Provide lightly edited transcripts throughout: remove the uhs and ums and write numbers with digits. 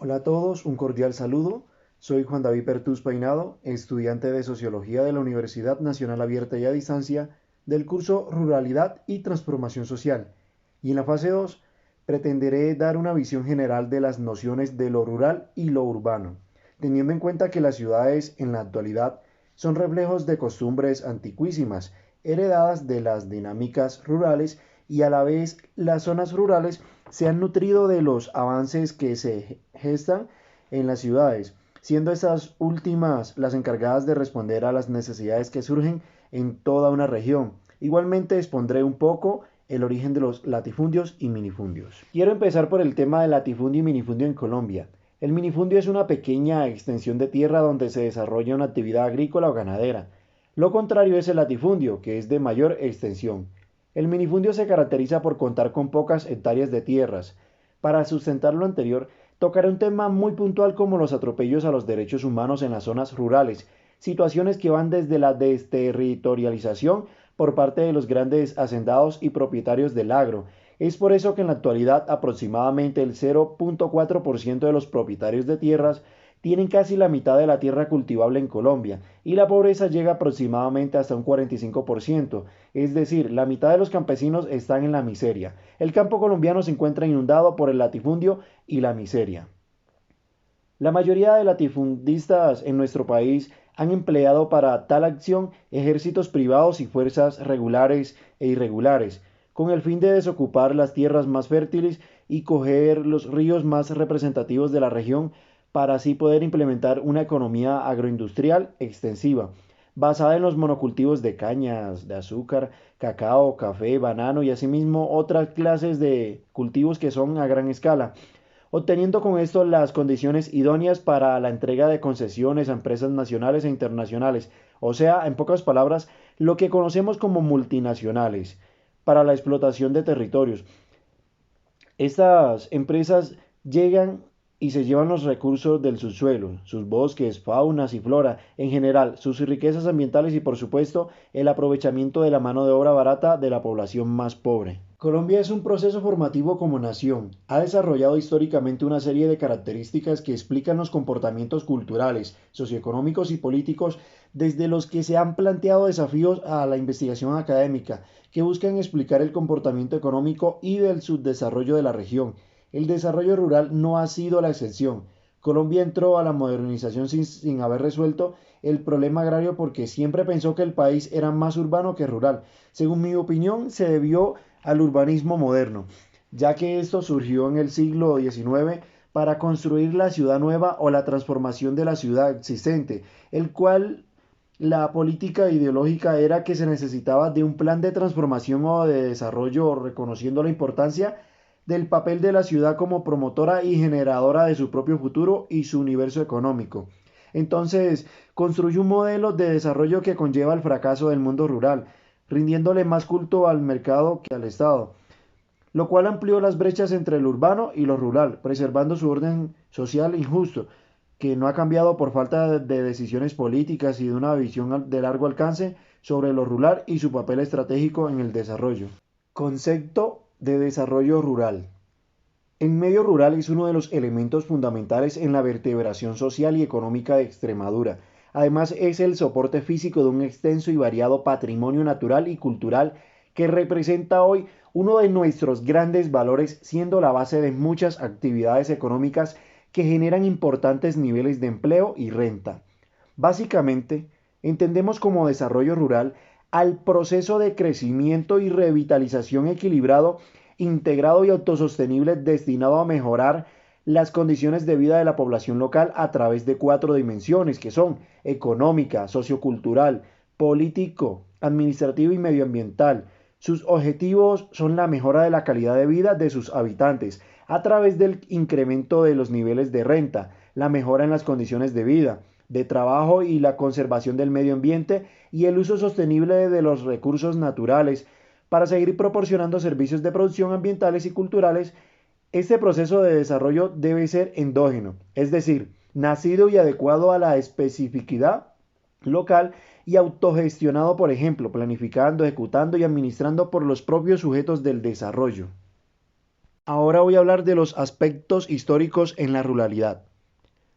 Hola a todos, un cordial saludo. Soy Juan David Pertús Peinado, estudiante de Sociología de la Universidad Nacional Abierta y a Distancia del curso Ruralidad y Transformación Social. Y en la fase 2 pretenderé dar una visión general de las nociones de lo rural y lo urbano, teniendo en cuenta que las ciudades en la actualidad son reflejos de costumbres antiquísimas, heredadas de las dinámicas rurales y a la vez las zonas rurales se han nutrido de los avances que se gestan en las ciudades, siendo estas últimas las encargadas de responder a las necesidades que surgen en toda una región. Igualmente expondré un poco el origen de los latifundios y minifundios. Quiero empezar por el tema del latifundio y minifundio en Colombia. El minifundio es una pequeña extensión de tierra donde se desarrolla una actividad agrícola o ganadera. Lo contrario es el latifundio, que es de mayor extensión. El minifundio se caracteriza por contar con pocas hectáreas de tierras. Para sustentar lo anterior, tocaré un tema muy puntual como los atropellos a los derechos humanos en las zonas rurales, situaciones que van desde la desterritorialización por parte de los grandes hacendados y propietarios del agro. Es por eso que en la actualidad aproximadamente el 0.4% de los propietarios de tierras tienen casi la mitad de la tierra cultivable en Colombia y la pobreza llega aproximadamente hasta un 45%, es decir, la mitad de los campesinos están en la miseria. El campo colombiano se encuentra inundado por el latifundio y la miseria. La mayoría de latifundistas en nuestro país han empleado para tal acción ejércitos privados y fuerzas regulares e irregulares, con el fin de desocupar las tierras más fértiles y coger los ríos más representativos de la región para así poder implementar una economía agroindustrial extensiva, basada en los monocultivos de cañas, de azúcar, cacao, café, banano y asimismo otras clases de cultivos que son a gran escala, obteniendo con esto las condiciones idóneas para la entrega de concesiones a empresas nacionales e internacionales, o sea, en pocas palabras, lo que conocemos como multinacionales, para la explotación de territorios. Estas empresas llegan y se llevan los recursos del subsuelo, sus bosques, faunas y flora, en general, sus riquezas ambientales y por supuesto el aprovechamiento de la mano de obra barata de la población más pobre. Colombia es un proceso formativo como nación. Ha desarrollado históricamente una serie de características que explican los comportamientos culturales, socioeconómicos y políticos desde los que se han planteado desafíos a la investigación académica, que buscan explicar el comportamiento económico y del subdesarrollo de la región. El desarrollo rural no ha sido la excepción. Colombia entró a la modernización sin haber resuelto el problema agrario porque siempre pensó que el país era más urbano que rural. Según mi opinión, se debió al urbanismo moderno, ya que esto surgió en el siglo XIX para construir la ciudad nueva o la transformación de la ciudad existente, el cual la política ideológica era que se necesitaba de un plan de transformación o de desarrollo, reconociendo la importancia del papel de la ciudad como promotora y generadora de su propio futuro y su universo económico. Entonces, construye un modelo de desarrollo que conlleva el fracaso del mundo rural, rindiéndole más culto al mercado que al Estado, lo cual amplió las brechas entre lo urbano y lo rural, preservando su orden social injusto, que no ha cambiado por falta de decisiones políticas y de una visión de largo alcance sobre lo rural y su papel estratégico en el desarrollo. Concepto de desarrollo rural. El medio rural es uno de los elementos fundamentales en la vertebración social y económica de Extremadura. Además, es el soporte físico de un extenso y variado patrimonio natural y cultural que representa hoy uno de nuestros grandes valores, siendo la base de muchas actividades económicas que generan importantes niveles de empleo y renta. Básicamente, entendemos como desarrollo rural al proceso de crecimiento y revitalización equilibrado, integrado y autosostenible destinado a mejorar las condiciones de vida de la población local a través de cuatro dimensiones que son económica, sociocultural, político, administrativo y medioambiental. Sus objetivos son la mejora de la calidad de vida de sus habitantes a través del incremento de los niveles de renta, la mejora en las condiciones de vida, de trabajo y la conservación del medio ambiente y el uso sostenible de los recursos naturales para seguir proporcionando servicios de producción ambientales y culturales. Este proceso de desarrollo debe ser endógeno, es decir, nacido y adecuado a la especificidad local y autogestionado, por ejemplo, planificando, ejecutando y administrando por los propios sujetos del desarrollo. Ahora voy a hablar de los aspectos históricos en la ruralidad.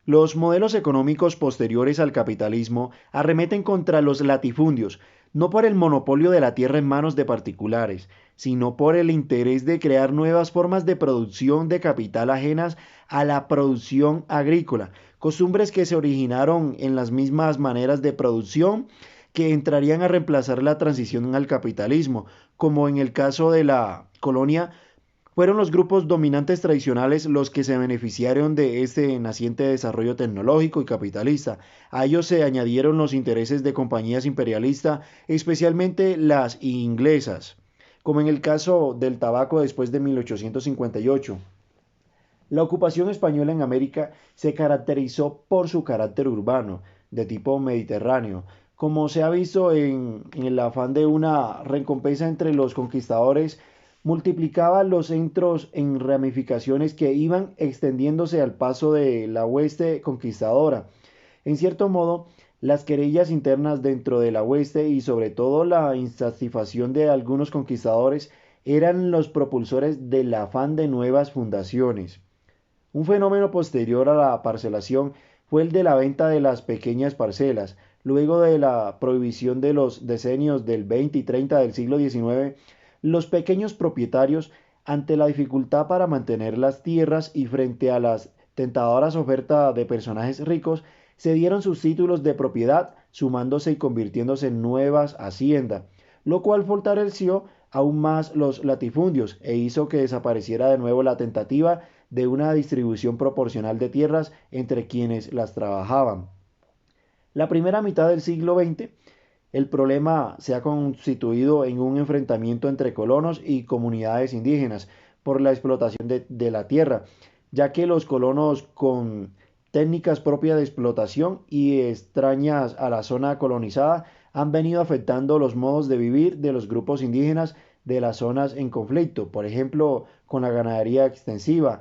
Los modelos económicos posteriores al capitalismo arremeten contra los latifundios, no por el monopolio de la tierra en manos de particulares, sino por el interés de crear nuevas formas de producción de capital ajenas a la producción agrícola, costumbres que se originaron en las mismas maneras de producción que entrarían a reemplazar la transición al capitalismo, como en el caso de la colonia. Fueron los grupos dominantes tradicionales los que se beneficiaron de este naciente desarrollo tecnológico y capitalista. A ellos se añadieron los intereses de compañías imperialistas, especialmente las inglesas, como en el caso del tabaco después de 1858. La ocupación española en América se caracterizó por su carácter urbano, de tipo mediterráneo, como se ha visto en el afán de una recompensa entre los conquistadores, multiplicaba los centros en ramificaciones que iban extendiéndose al paso de la hueste conquistadora. En cierto modo, las querellas internas dentro de la hueste y sobre todo la insatisfacción de algunos conquistadores eran los propulsores del afán de nuevas fundaciones. Un fenómeno posterior a la parcelación fue el de la venta de las pequeñas parcelas. Luego de la prohibición de los decenios del 20 y 30 del siglo XIX, los pequeños propietarios, ante la dificultad para mantener las tierras y frente a las tentadoras ofertas de personajes ricos, cedieron sus títulos de propiedad, sumándose y convirtiéndose en nuevas haciendas, lo cual fortaleció aún más los latifundios e hizo que desapareciera de nuevo la tentativa de una distribución proporcional de tierras entre quienes las trabajaban. La primera mitad del siglo XX, el problema se ha constituido en un enfrentamiento entre colonos y comunidades indígenas por la explotación de la tierra, ya que los colonos con técnicas propias de explotación y extrañas a la zona colonizada han venido afectando los modos de vivir de los grupos indígenas de las zonas en conflicto, por ejemplo, con la ganadería extensiva.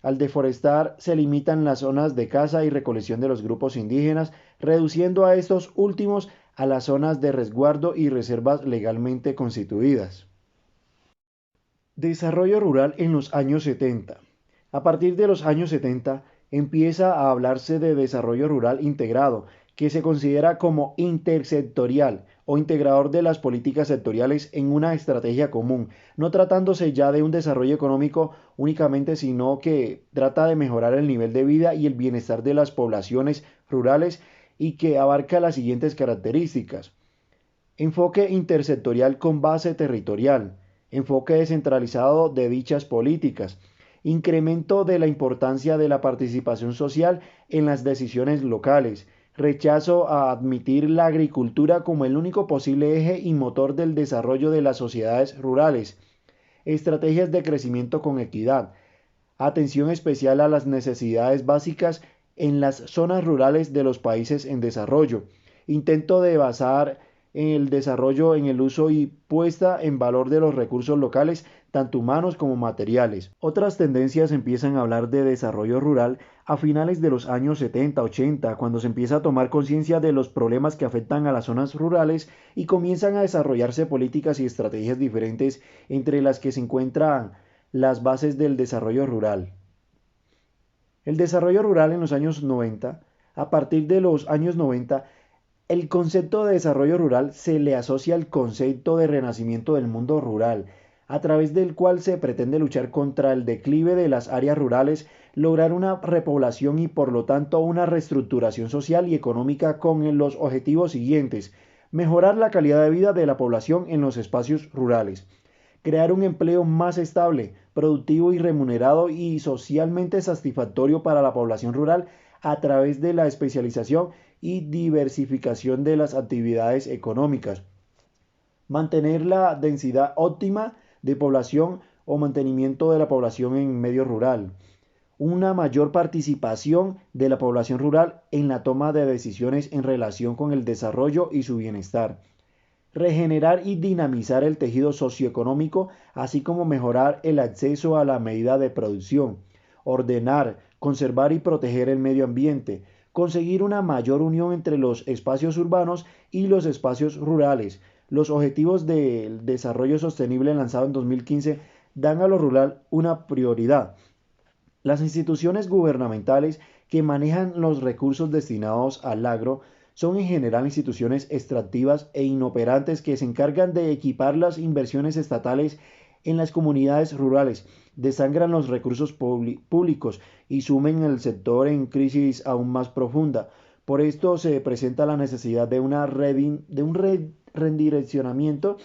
Al deforestar se limitan las zonas de caza y recolección de los grupos indígenas, reduciendo a estos últimos a las zonas de resguardo y reservas legalmente constituidas. Desarrollo rural en los años 70. A partir de los años 70 empieza a hablarse de desarrollo rural integrado, que se considera como intersectorial o integrador de las políticas sectoriales en una estrategia común, no tratándose ya de un desarrollo económico únicamente, sino que trata de mejorar el nivel de vida y el bienestar de las poblaciones rurales y que abarca las siguientes características. Enfoque intersectorial con base territorial, enfoque descentralizado de dichas políticas, incremento de la importancia de la participación social en las decisiones locales, rechazo a admitir la agricultura como el único posible eje y motor del desarrollo de las sociedades rurales, estrategias de crecimiento con equidad, atención especial a las necesidades básicas en las zonas rurales de los países en desarrollo, intento de basar el desarrollo en el uso y puesta en valor de los recursos locales, tanto humanos como materiales. Otras tendencias empiezan a hablar de desarrollo rural a finales de los años 70-80, cuando se empieza a tomar conciencia de los problemas que afectan a las zonas rurales y comienzan a desarrollarse políticas y estrategias diferentes, entre las que se encuentran las bases del desarrollo rural. El desarrollo rural en los años 90, a partir de los años 90, el concepto de desarrollo rural se le asocia al concepto de renacimiento del mundo rural, a través del cual se pretende luchar contra el declive de las áreas rurales, lograr una repoblación y por lo tanto una reestructuración social y económica con los objetivos siguientes: mejorar la calidad de vida de la población en los espacios rurales, crear un empleo más estable, productivo y remunerado y socialmente satisfactorio para la población rural a través de la especialización y diversificación de las actividades económicas, mantener la densidad óptima de población o mantenimiento de la población en medio rural, una mayor participación de la población rural en la toma de decisiones en relación con el desarrollo y su bienestar, regenerar y dinamizar el tejido socioeconómico, así como mejorar el acceso a la medida de producción, ordenar, conservar y proteger el medio ambiente, conseguir una mayor unión entre los espacios urbanos y los espacios rurales. Los objetivos del desarrollo sostenible lanzado en 2015 dan a lo rural una prioridad. Las instituciones gubernamentales que manejan los recursos destinados al agro son en general instituciones extractivas e inoperantes que se encargan de equipar las inversiones estatales en las comunidades rurales, desangran los recursos públicos y sumen el sector en crisis aún más profunda. Por esto se presenta la necesidad de un redireccionamiento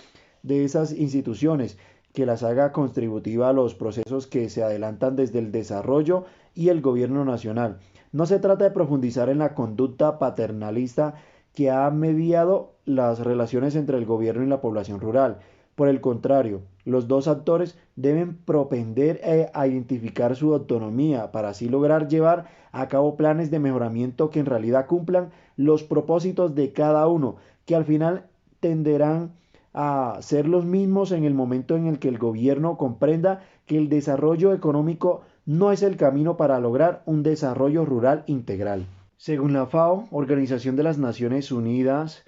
de esas instituciones que las haga contributiva a los procesos que se adelantan desde el desarrollo y el gobierno nacional. No se trata de profundizar en la conducta paternalista que ha mediado las relaciones entre el gobierno y la población rural. Por el contrario, los dos actores deben propender a identificar su autonomía para así lograr llevar a cabo planes de mejoramiento que en realidad cumplan los propósitos de cada uno, que al final tenderán a ser los mismos en el momento en el que el gobierno comprenda que el desarrollo económico no es el camino para lograr un desarrollo rural integral. Según la FAO, Organización de las Naciones Unidas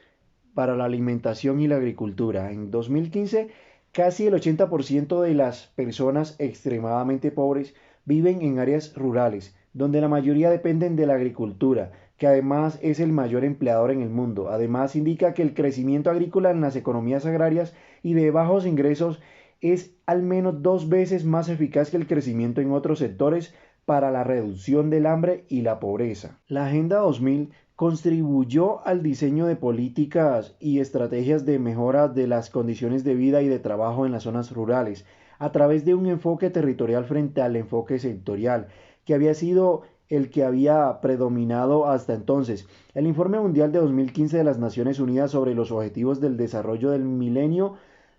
para la Alimentación y la Agricultura, en 2015 casi el 80% de las personas extremadamente pobres viven en áreas rurales, donde la mayoría dependen de la agricultura, que además es el mayor empleador en el mundo. Además, indica que el crecimiento agrícola en las economías agrarias y de bajos ingresos es al menos 2 veces más eficaz que el crecimiento en otros sectores para la reducción del hambre y la pobreza. La Agenda 2000 contribuyó al diseño de políticas y estrategias de mejora de las condiciones de vida y de trabajo en las zonas rurales, a través de un enfoque territorial frente al enfoque sectorial, que había sido el que había predominado hasta entonces. El Informe Mundial de 2015 de las Naciones Unidas sobre los Objetivos del Desarrollo del Milenio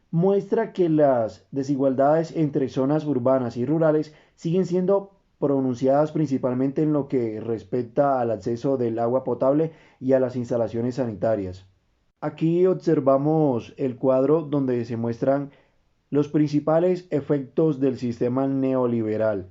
muestra que las desigualdades entre zonas urbanas y rurales siguen siendo pronunciadas principalmente en lo que respecta al acceso del agua potable y a las instalaciones sanitarias. Aquí observamos el cuadro donde se muestran los principales efectos del sistema neoliberal,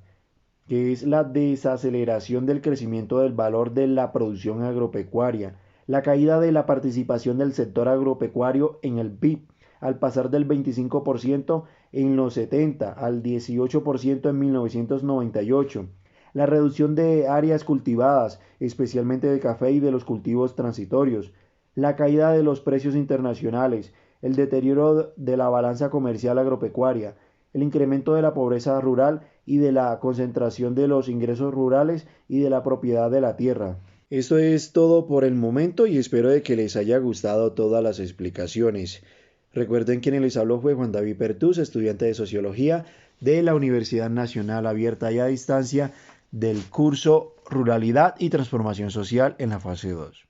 que es la desaceleración del crecimiento del valor de la producción agropecuaria, la caída de la participación del sector agropecuario en el PIB, al pasar del 25% en los 70 al 18% en 1998, la reducción de áreas cultivadas, especialmente de café y de los cultivos transitorios, la caída de los precios internacionales, el deterioro de la balanza comercial agropecuaria, el incremento de la pobreza rural y de la concentración de los ingresos rurales y de la propiedad de la tierra. Esto es todo por el momento y espero de que les haya gustado todas las explicaciones. Recuerden que quien les habló fue Juan David Pertús, estudiante de Sociología de la Universidad Nacional Abierta y a Distancia del curso Ruralidad y Transformación Social en la fase 2.